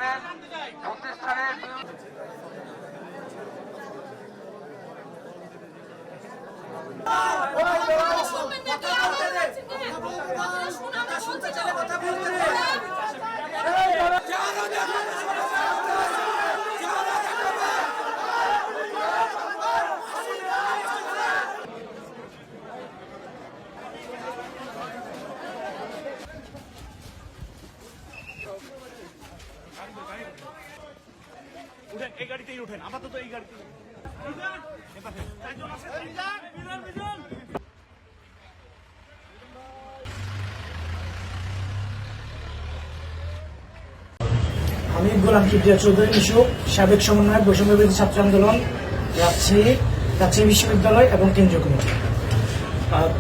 জানেন প্রতিষ্ঠানের উঠেন, এই গাড়িতেই উঠেন, আপাতত এই গাড়িতে আমি গোলাম কিবরিয়া চৌধুরী মিশু, সাবেক সমন্বয়ক বৈষম্যবিরোধী ছাত্র আন্দোলন, রাজশাহী বিশ্ববিদ্যালয় এবং কেন্দ্রীয় কমিটি।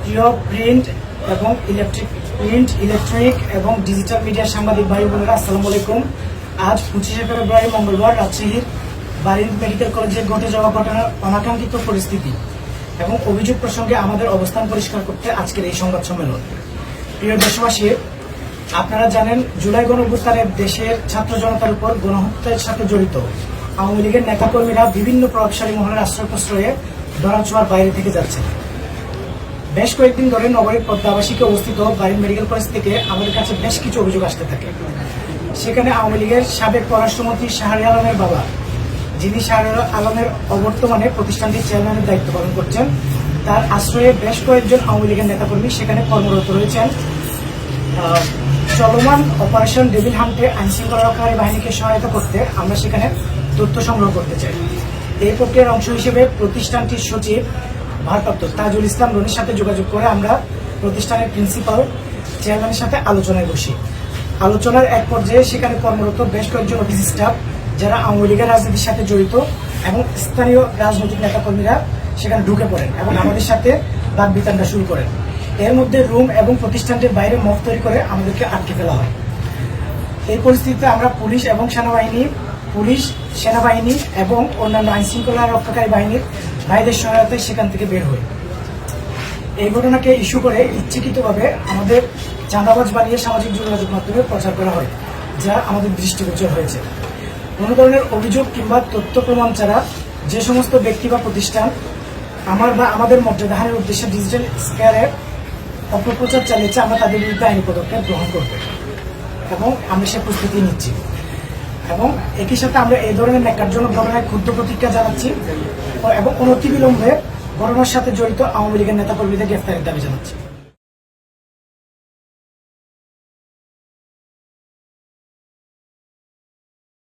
প্রিয় প্রিন্ট ইলেকট্রিক এবং ডিজিটাল মিডিয়ার সাংবাদিক ভাই বোনেরা, আসসালামু আলাইকুম। আজ 25শে ফেব্রুয়ারি মঙ্গলবার রাজশাহীর বারিন্দ মেডিকেল কলেজে ঘটে যাওয়া ঘটনার অনাকাঙ্ক্ষিত পরিস্থিতি এবং অভিযোগ প্রসঙ্গে আমাদের অবস্থান পরিষ্কার করতে আজকের এই সংবাদ সম্মেলন। প্রিয় দেশবাসী, আপনারা জানেন জুলাই গণঅভ্যুত্থানে দেশের ছাত্র জনতার উপর গণহত্যার সাথে জড়িত আওয়ামী লীগের নেতাকর্মীরা বিভিন্ন প্রভাবশালী মহলের আশ্রয় প্রশ্রয়ে ধরাছোঁয়ার বাইরে থেকে যাচ্ছে। বেশ কয়েকদিন ধরে নগরীর পদ্মা আবাসিকে অবস্থিত বারিন্দ মেডিকেল কলেজ থেকে আমাদের কাছে বেশ কিছু অভিযোগ আসতে থাকে। সেখানে আওয়ামী লীগের সাবেক পররাষ্ট্রমন্ত্রী শাহরিয়ার আলমের বাবা, যিনি শাহরিয়ার আলমের অবর্তমানে প্রতিষ্ঠানটির চেয়ারম্যানের দায়িত্ব পালন করছেন, তার আশ্রয়ে বেশ কয়েকজন আওয়ামী লীগের নেতাকর্মী সেখানে কর্মরত রয়েছেন। চলমান অপারেশন ডেভিল হান্টে আইনশৃঙ্খলা রক্ষাকারী বাহিনীকে সহায়তা করতে আমরা সেখানে তথ্য সংগ্রহ করতে চাই। এই প্রক্রিয়ার অংশ হিসেবে প্রতিষ্ঠানটির সচিব ভারপ্রাপ্ত তাজুল ইসলাম রনির সাথে যোগাযোগ করে আমরা প্রতিষ্ঠানের প্রিন্সিপাল চেয়ারম্যানের সাথে আলোচনায় বসি। আলোচনার এক পর্যায়ে সেখানে কর্মরত বেশ কয়েকজন অফিস স্টাফ যারা আওয়ামী লীগের রাজনীতির সাথে জড়িত এবং স্থানীয় রাজনৈতিক নেতাকর্মীরা সেখানে ঢুকে পড়েন এবং আমাদের সাথে বাকবিতণ্ডা শুরু করেন। এর মধ্যে রুম এবং প্রতিষ্ঠানটির বাইরে মফ তৈরি করে আমাদেরকে আটকে ফেলা হয়। এই পরিস্থিতিতে আমরা পুলিশ, সেনাবাহিনী এবং অন্যান্য আইনশৃঙ্খলা রক্ষাকারী বাহিনীর ভাইদের সহায়তায় সেখান থেকে বের হই। এই ঘটনাকে ইস্যু করে ইচ্ছাকৃতভাবে আমাদের চাঁদাবাজ বানিয়ে সামাজিক যোগাযোগ মাধ্যমে প্রচার করা হয়, যা আমাদের দৃষ্টিগোচর হয়েছে। কোনো ধরনের অভিযোগ কিংবা তথ্য প্রমাণ ছাড়া যে সমস্ত ব্যক্তি বা প্রতিষ্ঠান আমাদের মর্যাদাহানির উদ্দেশ্যে ডিজিটাল স্কয়ারের অপপ্রচার চালিয়েছে, আমরা তাদের বিরুদ্ধে আইনি পদক্ষেপ গ্রহণ করব এবং আমরা সে প্রস্তুতি নিচ্ছি। এবং একই সাথে আমরা এই ধরনের ন্যাক্কারজনক ঘটনায় ক্ষুদ্র প্রতিক্রিয়া জানাচ্ছি এবং অনতিবিলম্বে ঘটনার সাথে জড়িত আওয়ামী লীগের নেতাকর্মীদের গ্রেফতারের দাবি জানাচ্ছি।